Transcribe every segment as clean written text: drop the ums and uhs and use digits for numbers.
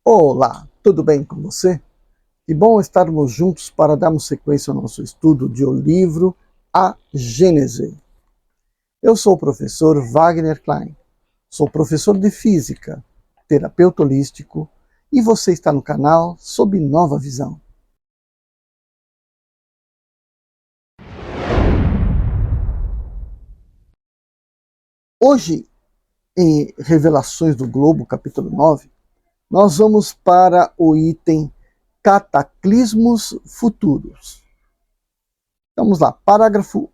Olá, tudo bem com você? Que bom estarmos juntos para darmos sequência ao nosso estudo de o livro A Gênese. Eu sou o professor Wagner Klein, sou professor de Física, terapeuta holístico, e você está no canal Sob Nova Visão. Hoje, em Revelações do Globo, capítulo 9, nós vamos para o item Cataclismos Futuros. Vamos lá, parágrafo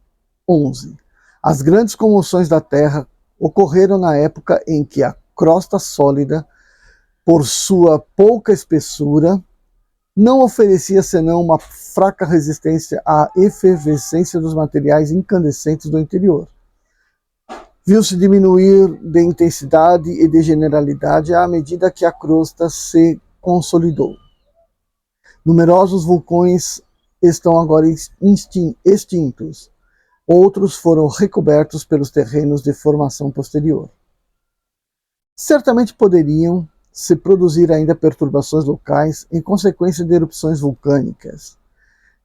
11. As grandes comoções da Terra ocorreram na época em que a crosta sólida, por sua pouca espessura, não oferecia senão uma fraca resistência à efervescência dos materiais incandescentes do interior. Viu-se diminuir de intensidade e de generalidade à medida que a crosta se consolidou. Numerosos vulcões estão agora extintos. Outros foram recobertos pelos terrenos de formação posterior. Certamente poderiam se produzir ainda perturbações locais em consequência de erupções vulcânicas,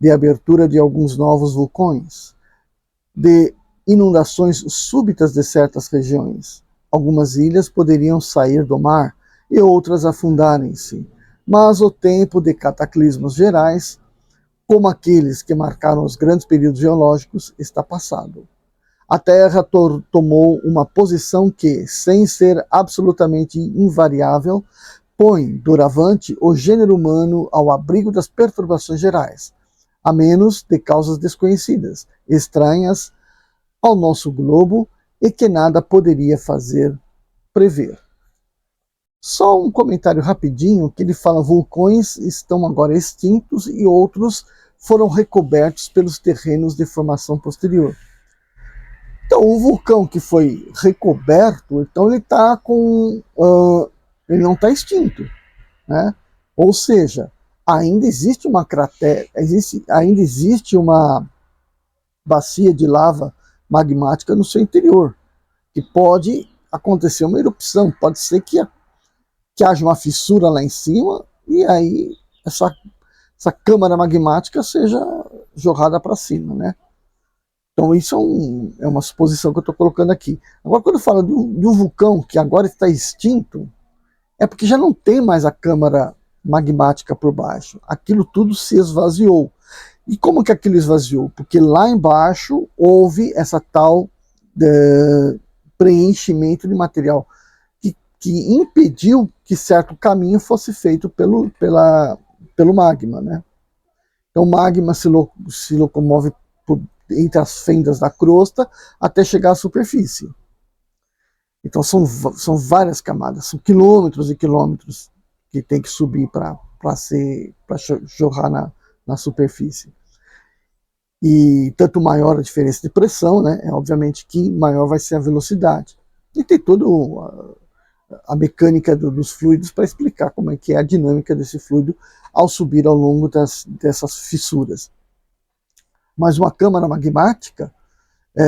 de abertura de alguns novos vulcões, de inundações súbitas de certas regiões. Algumas ilhas poderiam sair do mar e outras afundarem-se, mas o tempo de cataclismos gerais, como aqueles que marcaram os grandes períodos geológicos, está passado. A Terra tomou uma posição que, sem ser absolutamente invariável, põe, doravante, o gênero humano ao abrigo das perturbações gerais, a menos de causas desconhecidas, estranhas ao nosso globo e que nada poderia fazer prever. Só um comentário rapidinho, que ele fala: vulcões estão agora extintos e outros foram recobertos pelos terrenos de formação posterior. Então, o vulcão que foi recoberto, então ele está com, ele não está extinto, né? Ou seja, ainda existe uma cratera, ainda existe uma bacia de lava magmática no seu interior, que pode acontecer uma erupção, pode ser que haja uma fissura lá em cima e aí essa câmara magmática seja jorrada para cima, né? Então isso é uma suposição que eu estou colocando aqui. Agora, quando eu falo do vulcão que agora está extinto, é porque já não tem mais a câmara magmática por baixo. Aquilo tudo se esvaziou. E como que aquilo esvaziou? Porque lá embaixo houve essa tal preenchimento de material que impediu que certo caminho fosse feito pelo magma, né? Então o magma se locomove entre as fendas da crosta até chegar à superfície. Então são várias camadas, são quilômetros e quilômetros que tem que subir para jorrar na superfície. E tanto maior a diferença de pressão, né, é obviamente que maior vai ser a velocidade. E tem toda a mecânica dos fluidos para explicar como é que é a dinâmica desse fluido ao subir ao longo dessas fissuras. Mas uma câmara magmática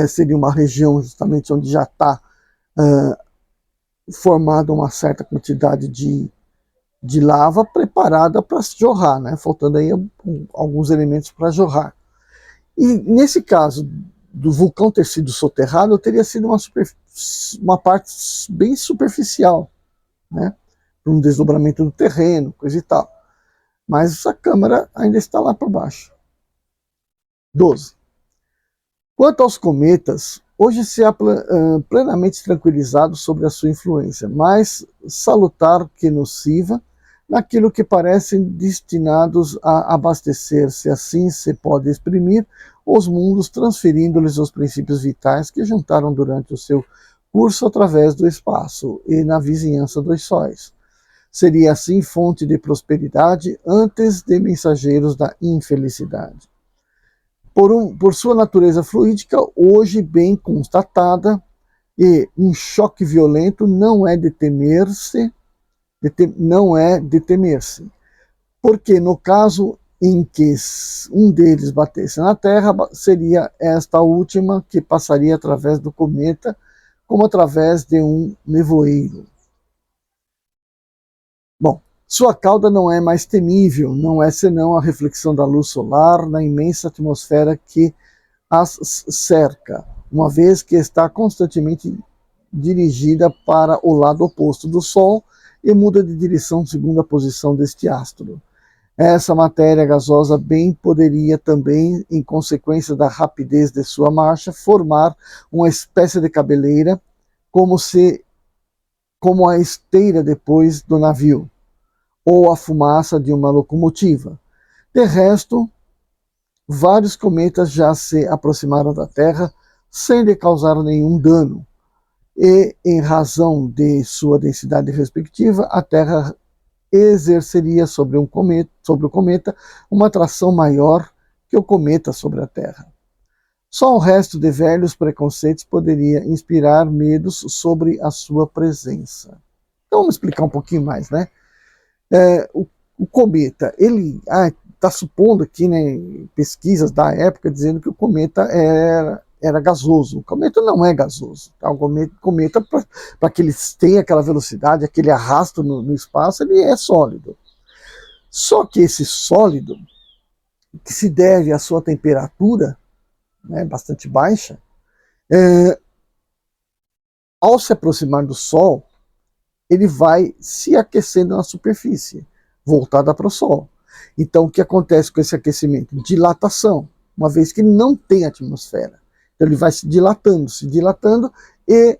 seria uma região justamente onde já está formada uma certa quantidade de lava preparada para jorrar, né? Faltando aí alguns elementos para jorrar. E nesse caso do vulcão ter sido soterrado, teria sido uma parte bem superficial, né? Um desdobramento do terreno, coisa e tal. Mas essa câmara ainda está lá por baixo. 12. Quanto aos cometas, hoje se há plenamente tranquilizado sobre a sua influência, mais salutar que nociva, naquilo que parecem destinados a abastecer, se assim se pode exprimir, os mundos, transferindo-lhes os princípios vitais que juntaram durante o seu curso através do espaço e na vizinhança dos sóis. Seria assim fonte de prosperidade antes de mensageiros da infelicidade. Por sua natureza fluídica, hoje bem constatada, e um choque violento não é de temer-se, porque no caso em que um deles batesse na Terra, seria esta última que passaria através do cometa, como através de um nevoeiro. Bom, Sua cauda não é mais temível, não é senão a reflexão da luz solar na imensa atmosfera que as cerca, uma vez que está constantemente dirigida para o lado oposto do Sol e muda de direção segundo a posição deste astro. Essa matéria gasosa bem poderia também, em consequência da rapidez de sua marcha, formar uma espécie de cabeleira, como a esteira depois do navio, ou a fumaça de uma locomotiva. De resto, vários cometas já se aproximaram da Terra sem lhe causar nenhum dano, e, em razão de sua densidade respectiva, a Terra exerceria sobre o cometa uma atração maior que o cometa sobre a Terra. Só o resto de velhos preconceitos poderia inspirar medos sobre a sua presença. Então vamos explicar um pouquinho mais, né? O cometa, ele está supondo aqui, né, pesquisas da época dizendo que o cometa era gasoso. O cometa não é gasoso. Tá? O cometa, para que ele tenha aquela velocidade, aquele arrasto no espaço, ele é sólido. Só que esse sólido, que se deve à sua temperatura, né, bastante baixa, ao se aproximar do Sol, ele vai se aquecendo na superfície, voltada para o Sol. Então, o que acontece com esse aquecimento? Dilatação, uma vez que ele não tem atmosfera. Então, ele vai se dilatando, e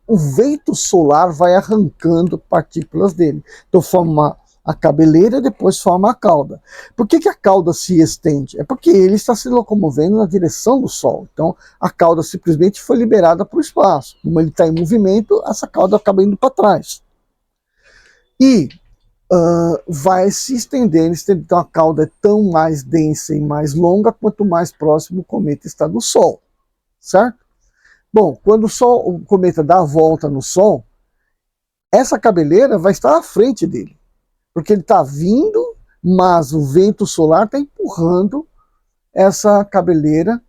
o vento solar vai arrancando partículas dele. Então, forma a cabeleira, depois forma a cauda. Por que a cauda se estende? É porque ele está se locomovendo na direção do Sol. Então, a cauda simplesmente foi liberada para o espaço. Como ele está em movimento, essa cauda acaba indo para trás. E vai se estendendo. Então, a cauda é tão mais densa e mais longa quanto mais próximo o cometa está do Sol. Certo? Bom, quando o cometa dá a volta no Sol, essa cabeleira vai estar à frente dele. Porque ele está vindo, mas o vento solar está empurrando essa cabeleira,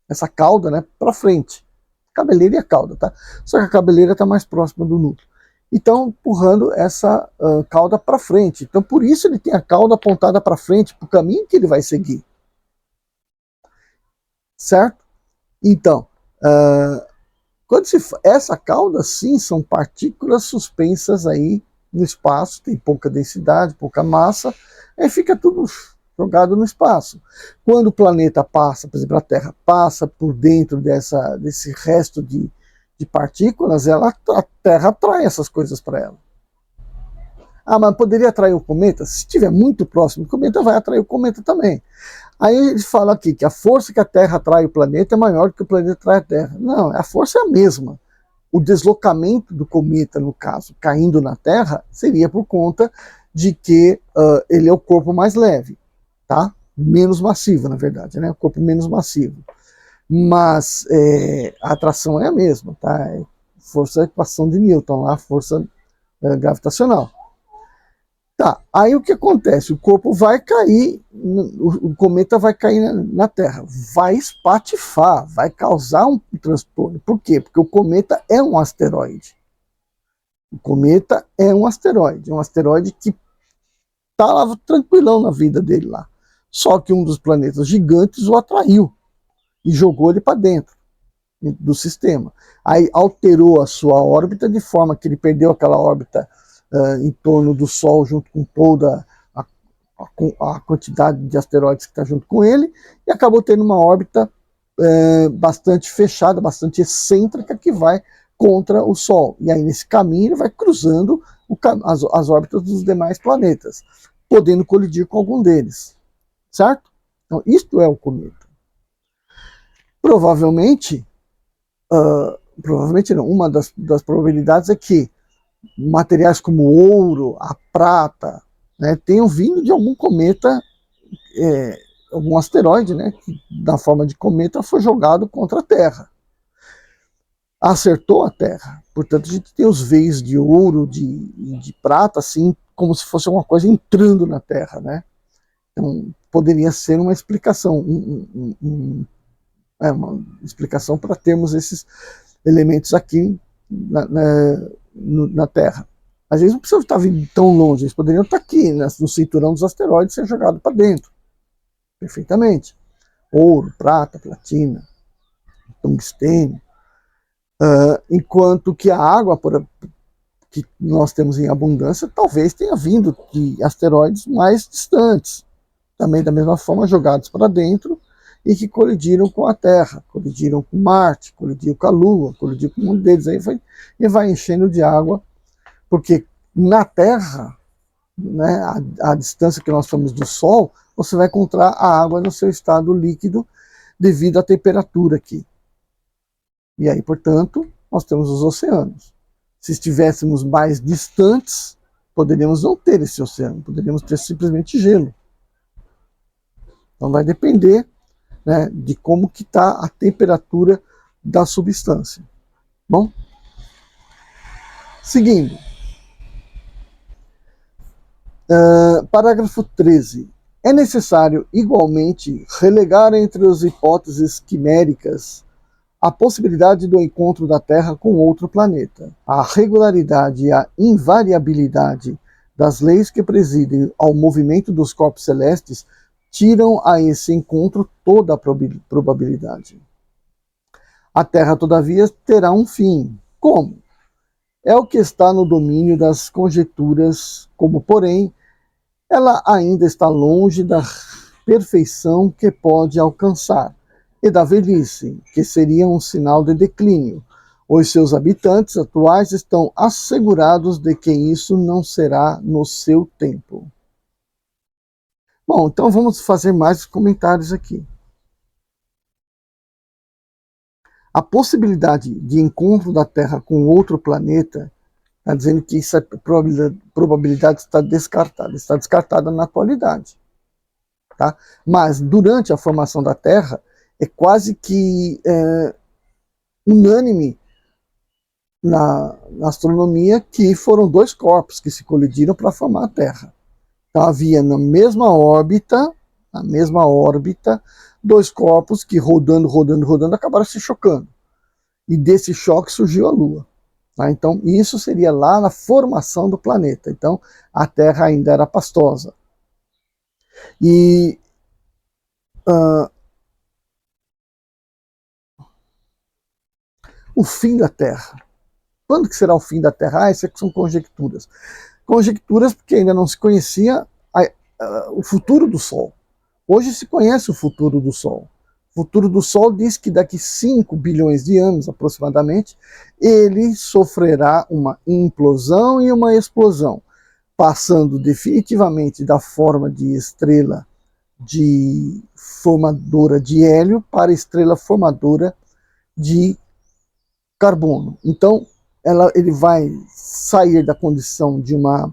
essa cauda, né, para frente. Cabeleira e a cauda, tá? Só que a cabeleira está mais próxima do núcleo. Então, empurrando essa cauda para frente. Então, por isso ele tem a cauda apontada para frente, para o caminho que ele vai seguir. Certo? Então, essa cauda, sim, são partículas suspensas aí no espaço, tem pouca densidade, pouca massa, aí fica tudo jogado no espaço. Quando o planeta passa, por exemplo, a Terra passa por dentro desse resto de partículas, a Terra atrai essas coisas para ela. Ah, mas poderia atrair o cometa? Se estiver muito próximo do cometa, vai atrair o cometa também. Aí ele fala aqui que a força que a Terra atrai o planeta é maior do que o planeta atrai a Terra. Não, a força é a mesma. O deslocamento do cometa, no caso, caindo na Terra, seria por conta de que ele é o corpo mais leve, tá? Menos massivo, na verdade, né? O corpo menos massivo. Mas a atração é a mesma, tá? Força da equação de Newton, lá, força gravitacional. Tá, aí o que acontece? O corpo vai cair, o cometa vai cair na Terra, vai espatifar, vai causar um transtorno. Por quê? Porque o cometa é um asteroide. O cometa é um asteroide que está lá tranquilão na vida dele lá. Só que um dos planetas gigantes o atraiu e jogou ele para dentro do sistema. Aí alterou a sua órbita de forma que ele perdeu aquela órbita em torno do Sol, junto com toda a quantidade de asteroides que está junto com ele, e acabou tendo uma órbita bastante fechada, bastante excêntrica, que vai contra o Sol. E aí, nesse caminho, ele vai cruzando as órbitas dos demais planetas, podendo colidir com algum deles. Certo? Então, isto é o cometa. Provavelmente não, uma das probabilidades é que materiais como ouro, a prata, né, tenham vindo de algum cometa, algum asteroide, né, que na forma de cometa foi jogado contra a Terra. Acertou a Terra. Portanto, a gente tem os veios de ouro, de prata, assim, como se fosse alguma coisa entrando na Terra, né? Então, poderia ser uma explicação, uma explicação para termos esses elementos aqui na Terra. Às vezes não precisa estar vindo tão longe, eles poderiam estar aqui, né, no cinturão dos asteroides, e ser jogado para dentro. Perfeitamente. Ouro, prata, platina, tungstênio. Enquanto que a água que nós temos em abundância talvez tenha vindo de asteroides mais distantes, também da mesma forma jogados para dentro e que colidiram com a Terra, colidiram com Marte, colidiram com a Lua, colidiram com um deles aí e vai enchendo de água, porque na Terra, né, a distância que nós estamos do Sol, você vai encontrar a água no seu estado líquido devido à temperatura aqui. E aí, portanto, nós temos os oceanos. Se estivéssemos mais distantes, poderíamos não ter esse oceano, poderíamos ter simplesmente gelo. Então vai depender, né, de como que está a temperatura da substância. Bom? Seguindo. Parágrafo 13. É necessário, igualmente, relegar entre as hipóteses quiméricas a possibilidade do encontro da Terra com outro planeta. A regularidade e a invariabilidade das leis que presidem ao movimento dos corpos celestes tiram a esse encontro toda a probabilidade. A Terra, todavia, terá um fim. Como? É o que está no domínio das conjecturas, como, porém, ela ainda está longe da perfeição que pode alcançar, e da velhice, que seria um sinal de declínio. Os seus habitantes atuais estão assegurados de que isso não será no seu tempo. Bom, então vamos fazer mais comentários aqui. A possibilidade de encontro da Terra com outro planeta está dizendo que essa probabilidade está descartada na atualidade. Tá? Mas durante a formação da Terra, é quase que unânime na astronomia que foram dois corpos que se colidiram para formar a Terra. Então havia na mesma órbita, dois corpos que rodando, acabaram se chocando. E desse choque surgiu a Lua. Tá? Então isso seria lá na formação do planeta. Então a Terra ainda era pastosa. E o fim da Terra. Quando que será o fim da Terra? Essas são conjecturas. Conjecturas porque ainda não se conhecia o futuro do Sol. Hoje se conhece o futuro do Sol. O futuro do Sol diz que daqui 5 bilhões de anos, aproximadamente, ele sofrerá uma implosão e uma explosão, passando definitivamente da forma de estrela formadora de hélio para estrela formadora de carbono. Então, ele vai sair da condição de uma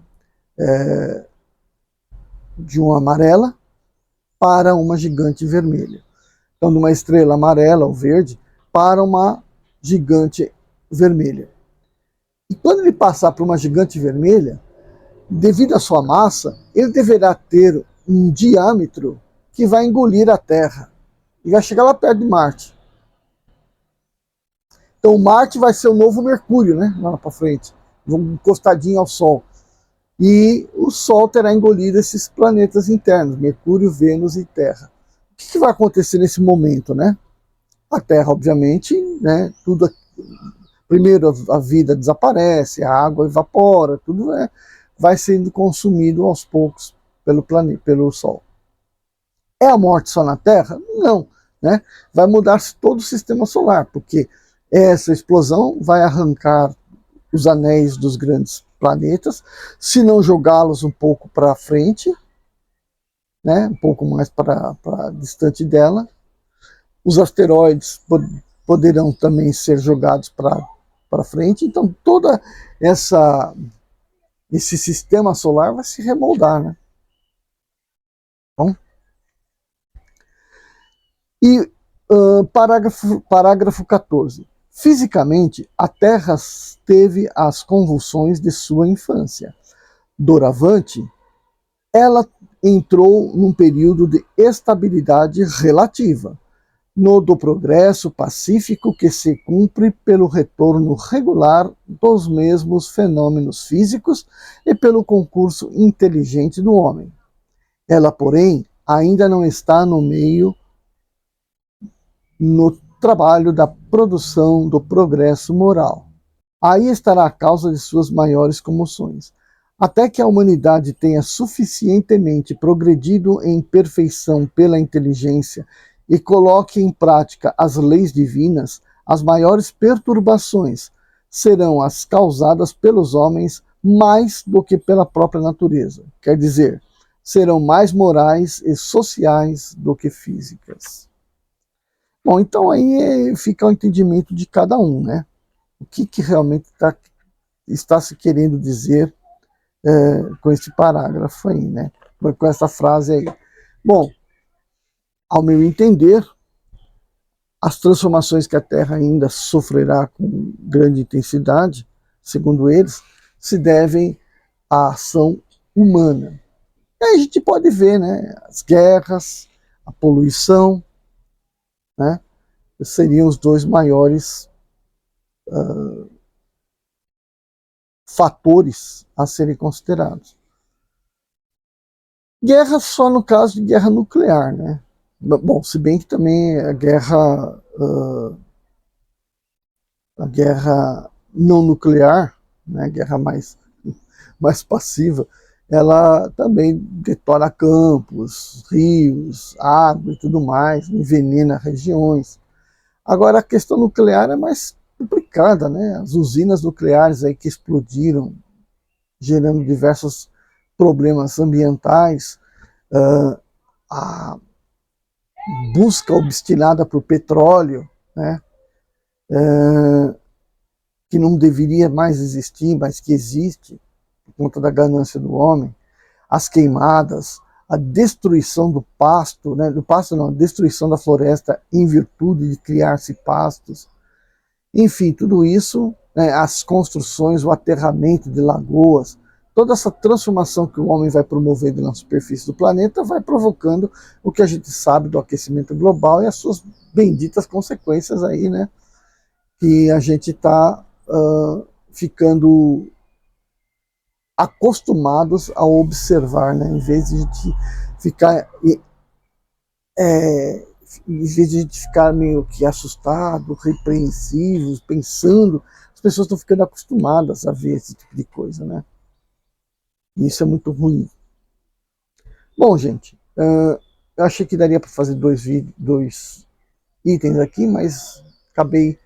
amarela para uma gigante vermelha. Então, de uma estrela amarela ou verde para uma gigante vermelha. E quando ele passar para uma gigante vermelha, devido à sua massa, ele deverá ter um diâmetro que vai engolir a Terra e vai chegar lá perto de Marte. Então Marte vai ser o novo Mercúrio, né? Lá para frente, encostadinho ao Sol. E o Sol terá engolido esses planetas internos, Mercúrio, Vênus e Terra. O que vai acontecer nesse momento, né? A Terra, obviamente, né? Primeiro a vida desaparece, a água evapora, tudo vai sendo consumido aos poucos pelo Sol. É a morte só na Terra? Não, né? Vai mudar todo o sistema solar, porque essa explosão vai arrancar os anéis dos grandes planetas, se não jogá-los um pouco para frente, né, um pouco mais para distante dela. Os asteroides poderão também ser jogados para frente. Então, todo esse sistema solar vai se remoldar. Né? Bom, e parágrafo 14. Fisicamente, a Terra teve as convulsões de sua infância. Doravante, ela entrou num período de estabilidade relativa, no do progresso pacífico que se cumpre pelo retorno regular dos mesmos fenômenos físicos e pelo concurso inteligente do homem. Ela, porém, ainda não está no trabalho da produção do progresso moral. Aí estará a causa de suas maiores comoções. Até que a humanidade tenha suficientemente progredido em perfeição pela inteligência e coloque em prática as leis divinas, as maiores perturbações serão as causadas pelos homens mais do que pela própria natureza. Quer dizer, serão mais morais e sociais do que físicas. Bom, então aí fica o entendimento de cada um, né? O que realmente está se querendo dizer com esse parágrafo aí, né? Com essa frase aí. Bom, ao meu entender, as transformações que a Terra ainda sofrerá com grande intensidade, segundo eles, se devem à ação humana. E aí a gente pode ver, né? As guerras, a poluição, né? Seriam os dois maiores fatores a serem considerados. Guerra só no caso de guerra nuclear, né? Bom, se bem que também a guerra não nuclear, né, a guerra mais passiva, ela também detona campos, rios, água e tudo mais, envenena regiões. Agora a questão nuclear é mais complicada, né? As usinas nucleares aí que explodiram, gerando diversos problemas ambientais, a busca obstinada por petróleo, né? Que não deveria mais existir, mas que existe por conta da ganância do homem, as queimadas, a destruição do pasto, né? Do pasto não, a destruição da floresta em virtude de criar-se pastos, enfim, tudo isso, né? As construções, o aterramento de lagoas, toda essa transformação que o homem vai promover na superfície do planeta vai provocando o que a gente sabe do aquecimento global e as suas benditas consequências aí, né? Que a gente está ficando acostumados a observar, né? Em vez de a gente ficar meio que assustado, repreensivos, pensando, as pessoas estão ficando acostumadas a ver esse tipo de coisa, né? E isso é muito ruim. Bom, gente, eu achei que daria para fazer dois itens aqui, mas acabei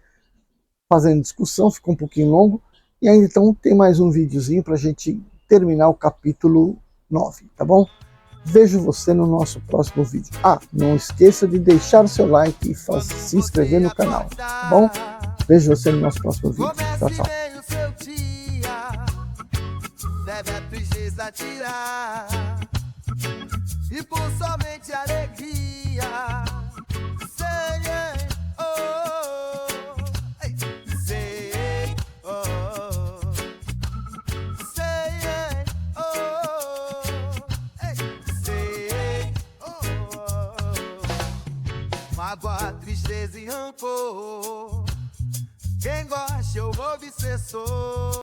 fazendo discussão, ficou um pouquinho longo. E ainda então tem mais um videozinho para a gente terminar o capítulo 9, tá bom? Vejo você no nosso próximo vídeo. Ah, não esqueça de deixar o seu like e se inscrever no canal, tá bom? Vejo você no nosso próximo vídeo. Tchau, tchau. E por somente alegria, sei, oh, sei, oh, sei, oh, sei, oh. Mágoa, tristeza e rancor, quem gosta eu obsessor.